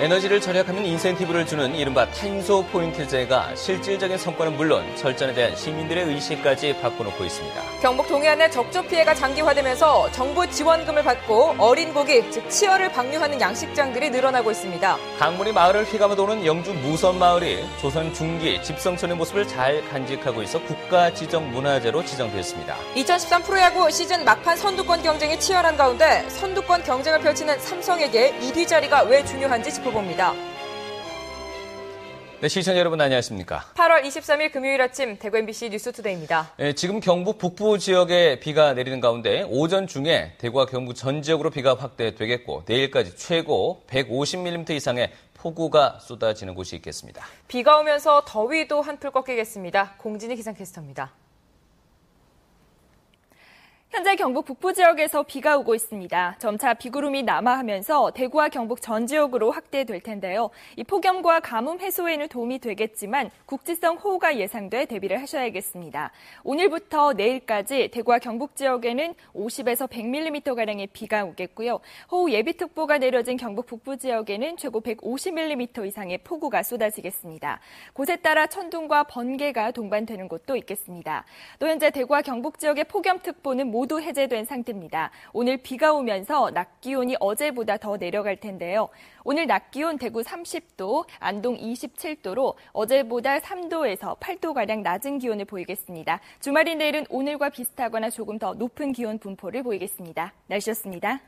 에너지를 절약하는 인센티브를 주는 이른바 탄소 포인트제가 실질적인 성과는 물론 절전에 대한 시민들의 의식까지 바꿔놓고 있습니다. 경북 동해안의 적조 피해가 장기화되면서 정부 지원금을 받고 어린 고기, 즉 치어를 방류하는 양식장들이 늘어나고 있습니다. 강물이 마을을 휘감아 도는 영주 무선마을이 조선 중기 집성촌의 모습을 잘 간직하고 있어 국가지정문화재로 지정됐습니다. 2013 프로야구 시즌 막판 선두권 경쟁이 치열한 가운데 선두권 경쟁을 펼치는 삼성에게 1위 자리가 왜 중요한지 짚어봅니다. 네, 시청자 여러분 안녕하십니까? 8월 23일 금요일 아침 대구 MBC 뉴스투데이입니다. 네, 지금 경북 북부 지역에 비가 내리는 가운데 오전 중에 대구와 경북 전 지역으로 비가 확대되겠고 내일까지 최고 150mm 이상의 폭우가 쏟아지는 곳이 있겠습니다. 비가 오면서 더위도 한풀 꺾이겠습니다. 공진희 기상캐스터입니다. 현재 경북 북부 지역에서 비가 오고 있습니다. 점차 비구름이 남하하면서 대구와 경북 전 지역으로 확대될 텐데요. 이 폭염과 가뭄 해소에는 도움이 되겠지만 국지성 호우가 예상돼 대비를 하셔야겠습니다. 오늘부터 내일까지 대구와 경북 지역에는 50에서 100mm가량의 비가 오겠고요. 호우 예비특보가 내려진 경북 북부 지역에는 최고 150mm 이상의 폭우가 쏟아지겠습니다. 곳에 따라 천둥과 번개가 동반되는 곳도 있겠습니다. 또 현재 대구와 경북 지역의 폭염특보는 모두 해제된 상태입니다. 오늘 비가 오면서 낮 기온이 어제보다 더 내려갈 텐데요. 오늘 낮 기온 대구 30도, 안동 27도로 어제보다 3도에서 8도가량 낮은 기온을 보이겠습니다. 주말인 내일은 오늘과 비슷하거나 조금 더 높은 기온 분포를 보이겠습니다. 날씨였습니다.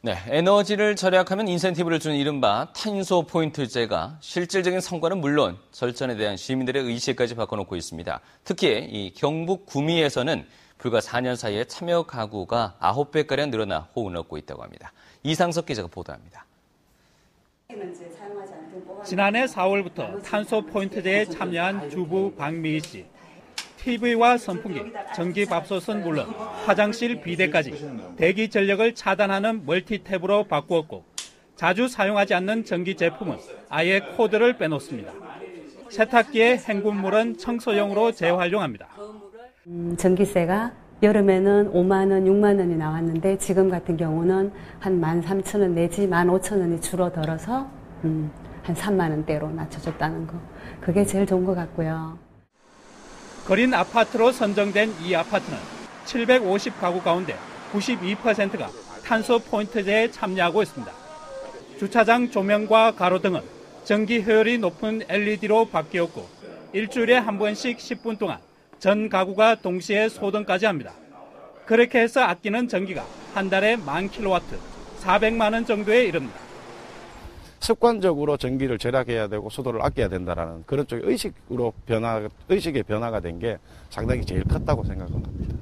네, 에너지를 절약하면 인센티브를 주는 이른바 탄소 포인트제가 실질적인 성과는 물론 절전에 대한 시민들의 의식까지 바꿔놓고 있습니다. 특히 이 경북 구미에서는 불과 4년 사이에 참여 가구가 9배가량 늘어나 호응을 얻고 있다고 합니다. 이상석 기자가 보도합니다. 지난해 4월부터 탄소 포인트제에 참여한 주부 박미희 씨. TV와 선풍기, 전기밥솥은 물론 화장실 비데까지 대기 전력을 차단하는 멀티탭으로 바꾸었고 자주 사용하지 않는 전기 제품은 아예 코드를 빼놓습니다. 세탁기의 헹굼물은 청소용으로 재활용합니다. 전기세가 여름에는 5만 원, 6만 원이 나왔는데 지금 같은 경우는 한 13,000원 내지 15,000원이 줄어들어서 한 3만 원대로 낮춰줬다는 거. 그게 제일 좋은 것 같고요. 거린 아파트로 선정된 이 아파트는 750가구 가운데 92%가 탄소 포인트제에 참여하고 있습니다. 주차장 조명과 가로등은 전기 효율이 높은 LED로 바뀌었고 일주일에 한 번씩 10분 동안 전 가구가 동시에 소등까지 합니다. 그렇게 해서 아끼는 전기가 한 달에 10,000kW, 400만 원 정도에 이릅니다. 습관적으로 전기를 절약해야 되고 수도를 아껴야 된다라는 그런 쪽의 의식의 변화가 된 게 상당히 제일 컸다고 생각합니다.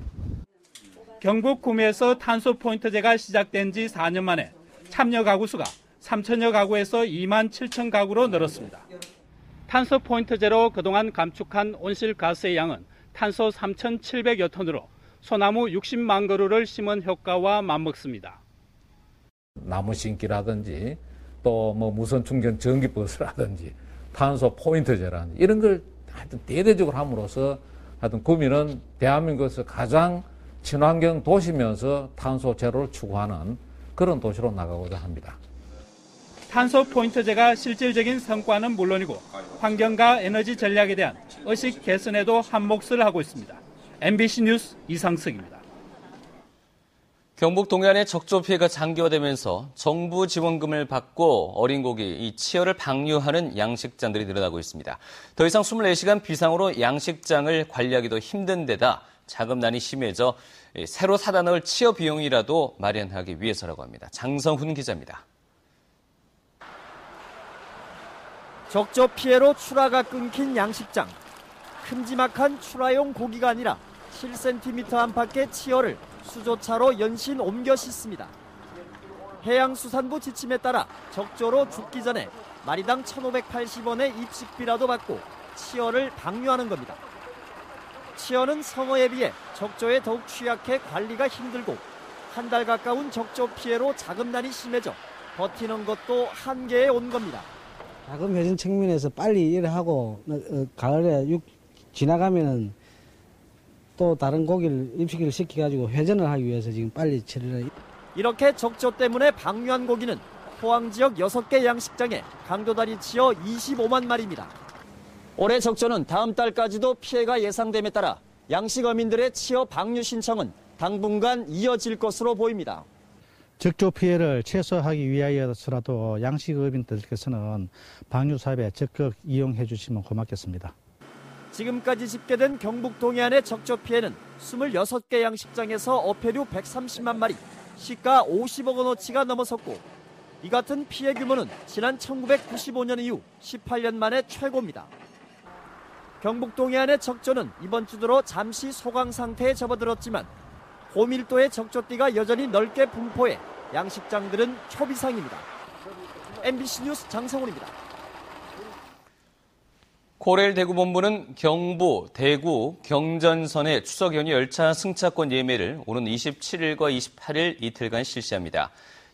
경북 구미에서 탄소 포인트제가 시작된 지 4년 만에 참여 가구 수가 3천여 가구에서 2만 7천 가구로 늘었습니다. 탄소 포인트제로 그동안 감축한 온실가스의 양은 탄소 3,700여 톤으로 소나무 60만 그루를 심은 효과와 맞먹습니다. 나무 심기라든지 또 뭐 무선 충전 전기버스라든지 탄소 포인트제라든지 이런 걸 하여튼 대대적으로 함으로써 하여튼 구미는 대한민국에서 가장 친환경 도시면서 탄소 제로를 추구하는 그런 도시로 나가고자 합니다. 탄소 포인트제가 실질적인 성과는 물론이고 환경과 에너지 전략에 대한 의식 개선에도 한몫을 하고 있습니다. MBC 뉴스 이상석입니다. 경북 동해안의 적조 피해가 장기화되면서 정부 지원금을 받고 어린 고기, 이 치어를 방류하는 양식장들이 늘어나고 있습니다. 더 이상 24시간 비상으로 양식장을 관리하기도 힘든 데다 자금난이 심해져 새로 사다 넣을 치어 비용이라도 마련하기 위해서라고 합니다. 장성훈 기자입니다. 적조 피해로 출하가 끊긴 양식장. 큼지막한 출하용 고기가 아니라 7cm 안팎의 치어를 수조차로 연신 옮겨 싣습니다. 해양수산부 지침에 따라 적조로 죽기 전에 마리당 1,580원의 입식비라도 받고 치어를 방류하는 겁니다. 치어는 성어에 비해 적조에 더욱 취약해 관리가 힘들고 한 달 가까운 적조 피해로 자금난이 심해져 버티는 것도 한계에 온 겁니다. 자금 회전 측면에서 빨리 일하고 가을에 지나가면은 또 다른 고기를 입식을 시켜가지고 회전을 하기 위해서 지금 빨리 처리를. 이렇게 적조 때문에 방류한 고기는 포항 지역 6개 양식장에 강도다리 치어 25만 마리입니다. 올해 적조는 다음 달까지도 피해가 예상됨에 따라 양식 어민들의 치어 방류 신청은 당분간 이어질 것으로 보입니다. 적조 피해를 최소화하기 위하여서라도 양식어민들께서는 방류 사업에 적극 이용해 주시면 고맙겠습니다. 지금까지 집계된 경북 동해안의 적조 피해는 26개 양식장에서 어패류 130만 마리, 시가 50억 원어치가 넘어섰고 이 같은 피해 규모는 지난 1995년 이후 18년 만에 최고입니다. 경북 동해안의 적조는 이번 주 들어 잠시 소강 상태에 접어들었지만 고밀도의 적조띠가 여전히 넓게 분포해 양식장들은 초비상입니다. MBC 뉴스 장성훈입니다. 코레일 대구본부는 경부, 대구, 경전선의 추석 연휴 열차 승차권 예매를 오는 27일과 28일 이틀간 실시합니다.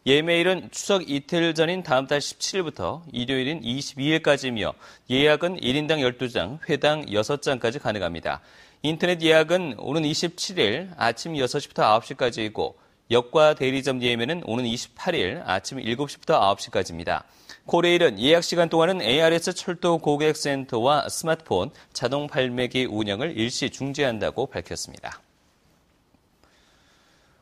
예매일은 추석 이틀 전인 다음 달 17일부터 일요일인 22일까지이며 예약은 1인당 12장, 회당 6장까지 가능합니다. 인터넷 예약은 오는 27일 아침 6시부터 9시까지이고 역과 대리점 예매는 오는 28일 아침 7시부터 9시까지입니다. 코레일은 예약 시간 동안은 ARS 철도 고객센터와 스마트폰 자동 발매기 운영을 일시 중지한다고 밝혔습니다.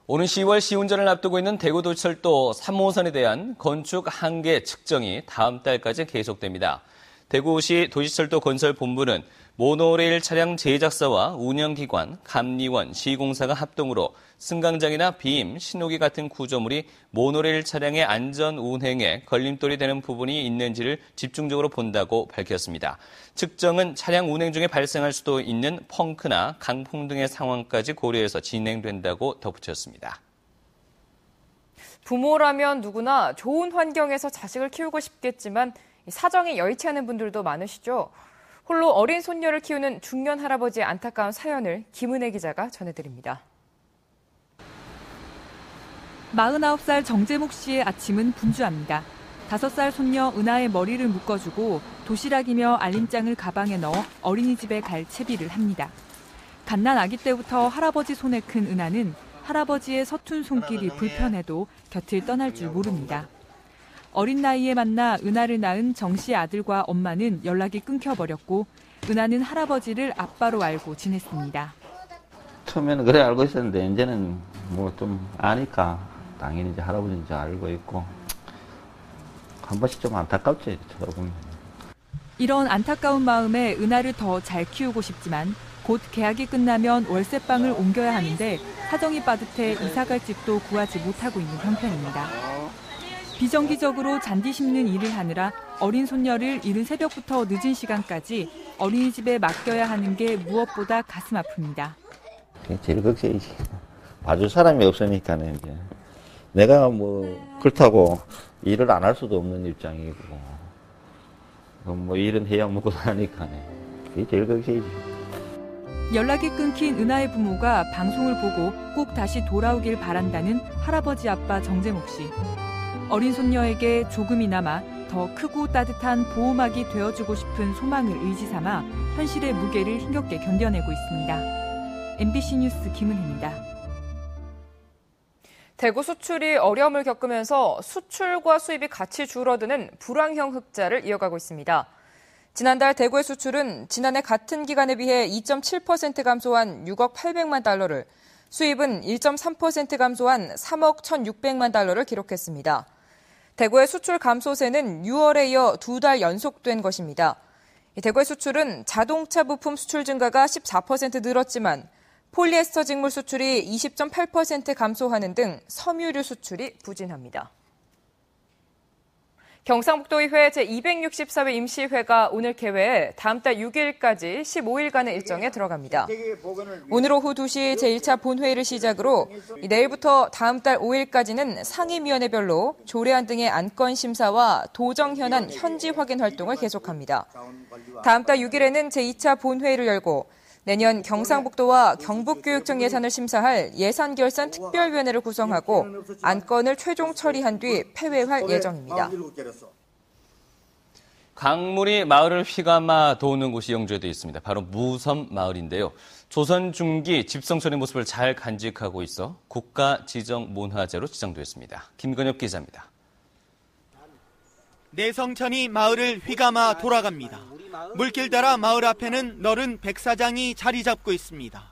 오는 10월 시운전을 앞두고 있는 대구도시철도 3호선에 대한 건축 한계 측정이 다음 달까지 계속됩니다. 대구시 도시철도 건설본부는 모노레일 차량 제작사와 운영기관, 감리원, 시공사가 합동으로 승강장이나 비임, 신호기 같은 구조물이 모노레일 차량의 안전 운행에 걸림돌이 되는 부분이 있는지를 집중적으로 본다고 밝혔습니다. 측정은 차량 운행 중에 발생할 수도 있는 펑크나 강풍 등의 상황까지 고려해서 진행된다고 덧붙였습니다. 부모라면 누구나 좋은 환경에서 자식을 키우고 싶겠지만 사정이 여의치 않은 분들도 많으시죠. 홀로 어린 손녀를 키우는 중년 할아버지의 안타까운 사연을 김은혜 기자가 전해드립니다. 49살 정재목 씨의 아침은 분주합니다. 5살 손녀 은하의 머리를 묶어주고 도시락이며 알림장을 가방에 넣어 어린이집에 갈 채비를 합니다. 갓난 아기 때부터 할아버지 손에 큰 은하는 할아버지의 서툰 손길이 불편해도 곁을 떠날 줄 모릅니다. 어린 나이에 만나 은하를 낳은 정 씨의 아들과 엄마는 연락이 끊겨버렸고 은하는 할아버지를 아빠로 알고 지냈습니다. 처음에는 그래 알고 있었는데 이제는 뭐 좀 아니까 당연히 이제 할아버지인 줄 알고 있고 한 번씩 좀 안타깝지 쳐다보면. 이런 안타까운 마음에 은하를 더 잘 키우고 싶지만 곧 계약이 끝나면 월세방을 옮겨야 하는데 사정이 빠듯해 이사갈 집도 구하지 못하고 있는 형편입니다. 비정기적으로 잔디 심는 일을 하느라 어린 손녀를 이른 새벽부터 늦은 시간까지 어린이집에 맡겨야 하는 게 무엇보다 가슴 아픕니다. 그게 제일 걱정이지. 봐줄 사람이 없으니까는 이제 내가 뭐 그렇다고 일을 안 할 수도 없는 입장이고 뭐 일은 해야 먹고 사니까 그게 제일 걱정이지. 연락이 끊긴 은하의 부모가 방송을 보고 꼭 다시 돌아오길 바란다는 할아버지 아빠 정재목 씨. 어린 손녀에게 조금이나마 더 크고 따뜻한 보호막이 되어주고 싶은 소망을 의지 삼아 현실의 무게를 힘겹게 견뎌내고 있습니다. MBC 뉴스 김은혜입니다. 대구 수출이 어려움을 겪으면서 수출과 수입이 같이 줄어드는 불황형 흑자를 이어가고 있습니다. 지난달 대구의 수출은 지난해 같은 기간에 비해 2.7% 감소한 6억 800만 달러를, 수입은 1.3% 감소한 3억 1,600만 달러를 기록했습니다. 대구의 수출 감소세는 6월에 이어 2달 연속된 것입니다. 대구의 수출은 자동차 부품 수출 증가가 14% 늘었지만 폴리에스터 직물 수출이 20.8% 감소하는 등 섬유류 수출이 부진합니다. 경상북도의회 제264회 임시회가 오늘 개회해 다음 달 6일까지 15일간의 일정에 들어갑니다. 오늘 오후 2시 제1차 본회의를 시작으로 내일부터 다음 달 5일까지는 상임위원회별로 조례안 등의 안건 심사와 도정 현안 현지 확인 활동을 계속합니다. 다음 달 6일에는 제2차 본회의를 열고 내년 경상북도와 경북교육청 예산을 심사할 예산결산 특별위원회를 구성하고 안건을 최종 처리한 뒤 폐회할 예정입니다. 강물이 마을을 휘감아 도는 곳이 영주에도 있습니다. 바로 무섬 마을인데요. 조선 중기 집성촌의 모습을 잘 간직하고 있어 국가 지정 문화재로 지정됐습니다. 김건엽 기자입니다. 내성천이 마을을 휘감아 돌아갑니다. 물길 따라 마을 앞에는 너른 백사장이 자리 잡고 있습니다.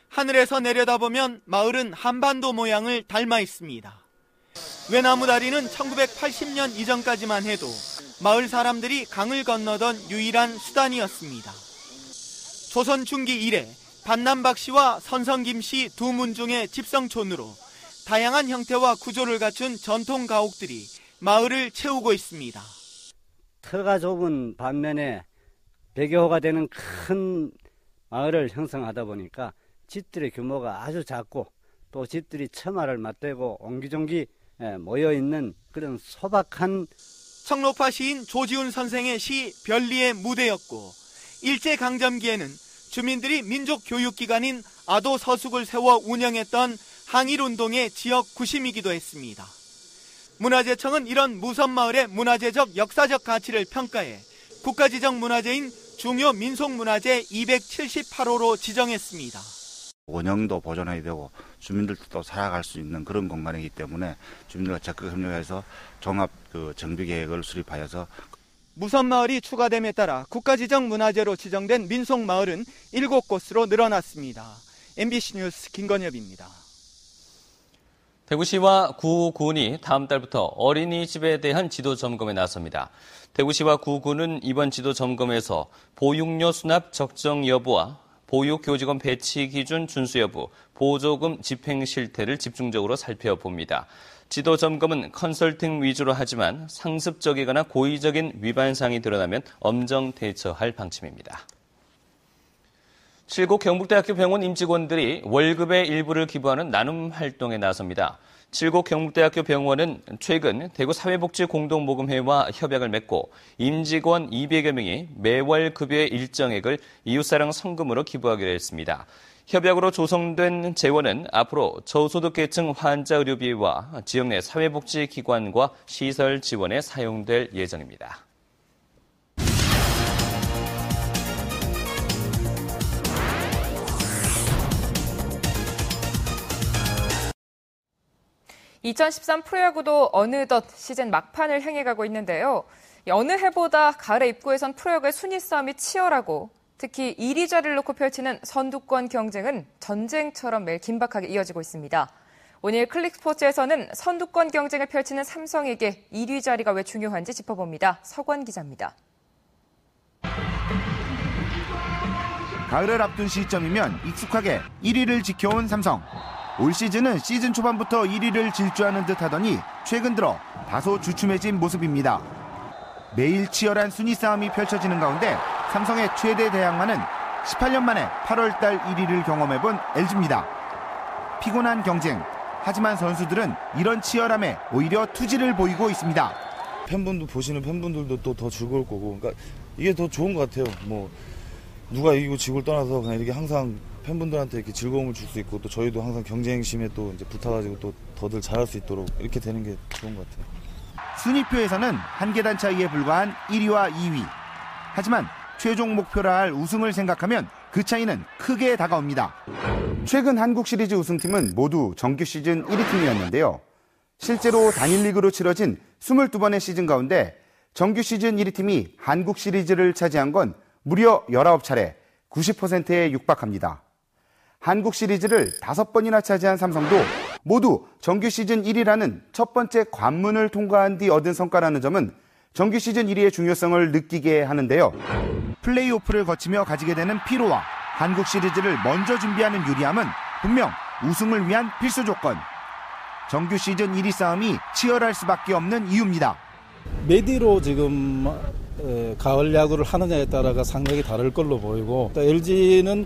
하늘에서 내려다보면 마을은 한반도 모양을 닮아 있습니다. 외나무 다리는 1980년 이전까지만 해도 마을 사람들이 강을 건너던 유일한 수단이었습니다. 조선 중기 이래 반남박 씨와 선성김 씨 두 문중의 집성촌으로 다양한 형태와 구조를 갖춘 전통 가옥들이 마을을 채우고 있습니다. 터가 좁은 반면에 100여호가 되는 큰 마을을 형성하다 보니까 집들의 규모가 아주 작고 또 집들이 처마를 맞대고 옹기종기 모여있는 그런 소박한 청로파 시인 조지훈 선생의 시 별리의 무대였고 일제강점기에는 주민들이 민족교육기관인 아도서숙을 세워 운영했던 항일운동의 지역 구심이기도 했습니다. 문화재청은 이런 무섬마을의 문화재적 역사적 가치를 평가해 국가지정 문화재인 중요 민속문화재 278호로 지정했습니다. 원형도 보존해야 되고 주민들도 살아갈 수 있는 그런 공간이기 때문에 주민들과 적극 협력해서 종합 정비 계획을 수립하여서 무섬마을이 추가됨에 따라 국가지정 문화재로 지정된 민속마을은 7곳으로 늘어났습니다. MBC 뉴스 김건엽입니다. 대구시와 구군이 다음 달부터 어린이집에 대한 지도 점검에 나섭니다. 대구시와 구군은 이번 지도 점검에서 보육료 수납 적정 여부와 보육교직원 배치 기준 준수 여부, 보조금 집행 실태를 집중적으로 살펴봅니다. 지도 점검은 컨설팅 위주로 하지만 상습적이거나 고의적인 위반 사항이 드러나면 엄정 대처할 방침입니다. 7구 경북대학교 병원 임직원들이 월급의 일부를 기부하는 나눔 활동에 나섭니다. 7구 경북대학교 병원은 최근 대구사회복지공동모금회와 협약을 맺고 임직원 200여 명이 매월 급여의 일정액을 이웃사랑 성금으로 기부하기로 했습니다. 협약으로 조성된 재원은 앞으로 저소득계층 환자 의료비와 지역 내 사회복지기관과 시설 지원에 사용될 예정입니다. (2013) 프로야구도 어느덧 시즌 막판을 향해 가고 있는데요. 어느 해보다 가을의 입구에선 프로야구의 순위 싸움이 치열하고 특히 1위 자리를 놓고 펼치는 선두권 경쟁은 전쟁처럼 매일 긴박하게 이어지고 있습니다. 오늘 클릭스포츠에서는 선두권 경쟁을 펼치는 삼성에게 1위 자리가 왜 중요한지 짚어봅니다. 서관 기자입니다. 가을을 앞둔 시점이면 익숙하게 1위를 지켜온 삼성. 올 시즌은 시즌 초반부터 1위를 질주하는 듯 하더니 최근 들어 다소 주춤해진 모습입니다. 매일 치열한 순위 싸움이 펼쳐지는 가운데 삼성의 최대 대항마는 18년 만에 8월달 1위를 경험해본 LG입니다. 피곤한 경쟁, 하지만 선수들은 이런 치열함에 오히려 투지를 보이고 있습니다. 팬분들 보시는 팬분들도 또 더 즐거울 거고, 그러니까 이게 더 좋은 것 같아요. 뭐 누가 이기고 지고를 떠나서 그냥 이렇게 항상 팬분들한테 이렇게 즐거움을 줄 수 있고 또 저희도 항상 경쟁심에 또 이제 붙어가지고 또 더들 잘할 수 있도록 이렇게 되는 게 좋은 것 같아요. 순위표에서는 한 계단 차이에 불과한 1위와 2위. 하지만 최종 목표라 할 우승을 생각하면 그 차이는 크게 다가옵니다. 최근 한국 시리즈 우승팀은 모두 정규 시즌 1위 팀이었는데요. 실제로 단일 리그로 치러진 22번의 시즌 가운데 정규 시즌 1위 팀이 한국 시리즈를 차지한 건 무려 19차례, 90%에 육박합니다. 한국 시리즈를 5번이나 차지한 삼성도 모두 정규 시즌 1위라는 첫 번째 관문을 통과한 뒤 얻은 성과라는 점은 정규 시즌 1위의 중요성을 느끼게 하는데요. 플레이오프를 거치며 가지게 되는 피로와 한국 시리즈를 먼저 준비하는 유리함은 분명 우승을 위한 필수 조건. 정규 시즌 1위 싸움이 치열할 수밖에 없는 이유입니다. 메디로 지금 가을 야구를 하느냐에 따라가 상당히 다를 걸로 보이고, 또 LG는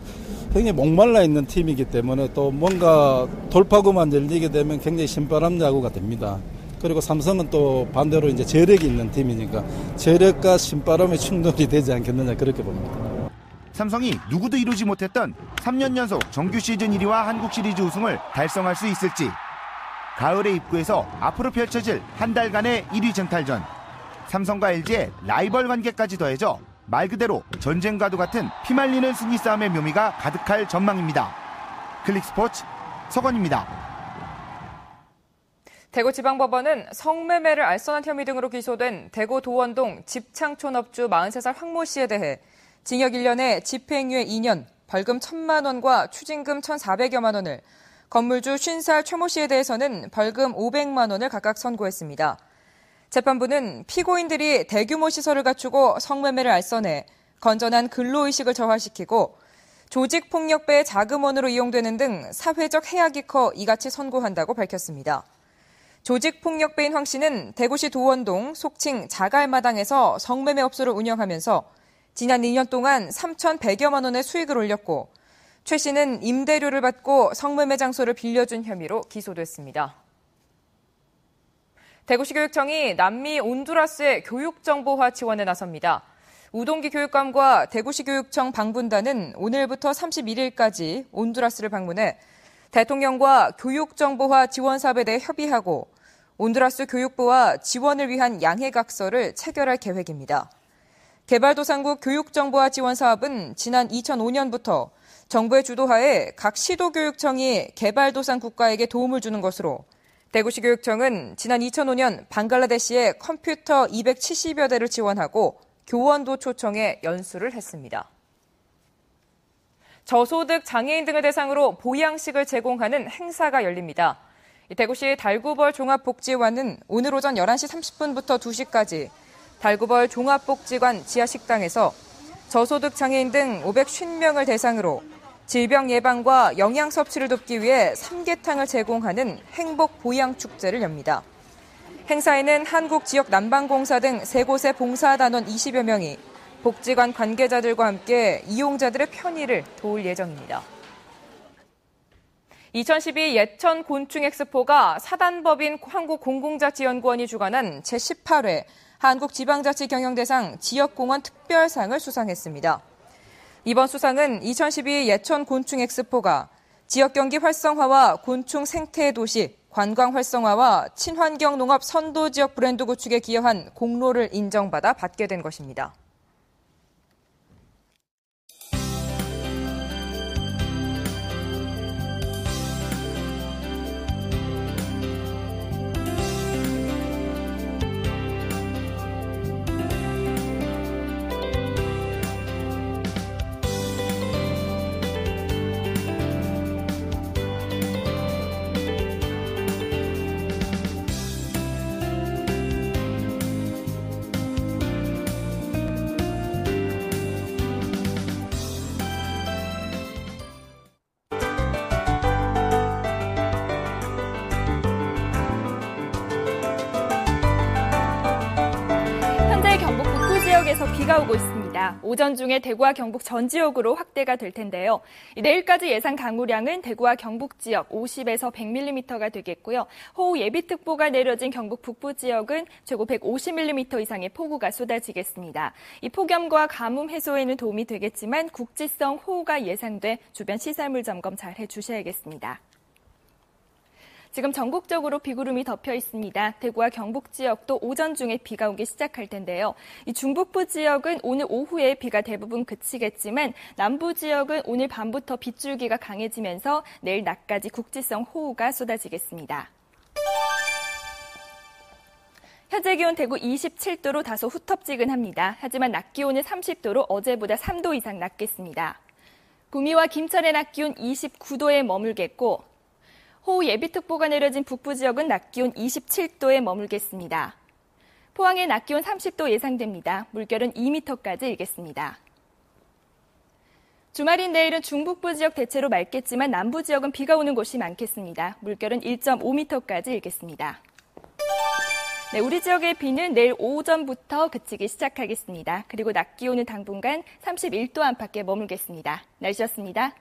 굉장히 목말라 있는 팀이기 때문에 또 뭔가 돌파구만 열리게 되면 굉장히 신바람 야구가 됩니다. 그리고 삼성은 또 반대로 이제 저력이 있는 팀이니까 저력과 신바람의 충돌이 되지 않겠느냐, 그렇게 봅니다. 삼성이 누구도 이루지 못했던 3년 연속 정규 시즌 1위와 한국 시리즈 우승을 달성할 수 있을지. 가을의 입구에서 앞으로 펼쳐질 한 달간의 1위 쟁탈전. 삼성과 LG의 라이벌 관계까지 더해져 말 그대로 전쟁과도 같은 피말리는 순위 싸움의 묘미가 가득할 전망입니다. 클릭스포츠 서건입니다. 대구지방법원은 성매매를 알선한 혐의 등으로 기소된 대구 도원동 집창촌업주 43살 황모 씨에 대해 징역 1년에 집행유예 2년, 벌금 1,000만 원과 추징금 1,400여만 원을, 건물주 50살 최모 씨에 대해서는 벌금 500만 원을 각각 선고했습니다. 재판부는 피고인들이 대규모 시설을 갖추고 성매매를 알선해 건전한 근로의식을 저하시키고 조직폭력배의 자금원으로 이용되는 등 사회적 해악이 커 이같이 선고한다고 밝혔습니다. 조직폭력배인 황 씨는 대구시 도원동 속칭 자갈마당에서 성매매 업소를 운영하면서 지난 2년 동안 3,100여만 원의 수익을 올렸고 최 씨는 임대료를 받고 성매매 장소를 빌려준 혐의로 기소됐습니다. 대구시 교육청이 남미 온두라스의 교육정보화 지원에 나섭니다. 우동기 교육감과 대구시 교육청 방문단은 오늘부터 31일까지 온두라스를 방문해 대통령과 교육정보화 지원 사업에 대해 협의하고 온두라스 교육부와 지원을 위한 양해각서를 체결할 계획입니다. 개발도상국 교육정보화 지원 사업은 지난 2005년부터 정부의 주도하에 각 시도교육청이 개발도상 국가에게 도움을 주는 것으로 대구시 교육청은 지난 2005년 방글라데시에 컴퓨터 270여 대를 지원하고 교원도 초청해 연수를 했습니다. 저소득 장애인 등을 대상으로 보양식을 제공하는 행사가 열립니다. 대구시 달구벌 종합복지관은 오늘 오전 11시 30분부터 2시까지 달구벌 종합복지관 지하식당에서 저소득 장애인 등 550명을 대상으로 질병 예방과 영양 섭취를 돕기 위해 삼계탕을 제공하는 행복 보양 축제를 엽니다. 행사에는 한국지역난방공사 등 3곳의 봉사단원 20여 명이 복지관 관계자들과 함께 이용자들의 편의를 도울 예정입니다. 2012 예천 곤충 엑스포가 사단법인 한국공공자치연구원이 주관한 제18회 한국지방자치경영대상 지역공원 특별상을 수상했습니다. 이번 수상은 2012 예천 곤충 엑스포가 지역경기 활성화와 곤충 생태 도시, 관광 활성화와 친환경 농업 선도 지역 브랜드 구축에 기여한 공로를 인정받아 받게 된 것입니다. 지역에서 비가 오고 있습니다. 오전 중에 대구와 경북 전 지역으로 확대가 될 텐데요. 내일까지 예상 강우량은 대구와 경북 지역 50에서 100mm가 되겠고요. 호우 예비특보가 내려진 경북 북부 지역은 최고 150mm 이상의 폭우가 쏟아지겠습니다. 이 폭염과 가뭄 해소에는 도움이 되겠지만 국지성 호우가 예상돼 주변 시설물 점검 잘 해주셔야겠습니다. 지금 전국적으로 비구름이 덮여 있습니다. 대구와 경북 지역도 오전 중에 비가 오기 시작할 텐데요. 이 중북부 지역은 오늘 오후에 비가 대부분 그치겠지만 남부 지역은 오늘 밤부터 빗줄기가 강해지면서 내일 낮까지 국지성 호우가 쏟아지겠습니다. 현재 기온 대구 27도로 다소 후텁지근합니다. 하지만 낮 기온은 30도로 어제보다 3도 이상 낮겠습니다. 구미와 김천의 낮 기온 29도에 머물겠고 호우 예비특보가 내려진 북부 지역은 낮 기온 27도에 머물겠습니다. 포항의 낮 기온 30도 예상됩니다. 물결은 2m까지 일겠습니다. 주말인 내일은 중북부 지역 대체로 맑겠지만 남부 지역은 비가 오는 곳이 많겠습니다. 물결은 1.5m까지 일겠습니다. 네, 우리 지역의 비는 내일 오전부터 그치기 시작하겠습니다. 그리고 낮 기온은 당분간 31도 안팎에 머물겠습니다. 날씨였습니다.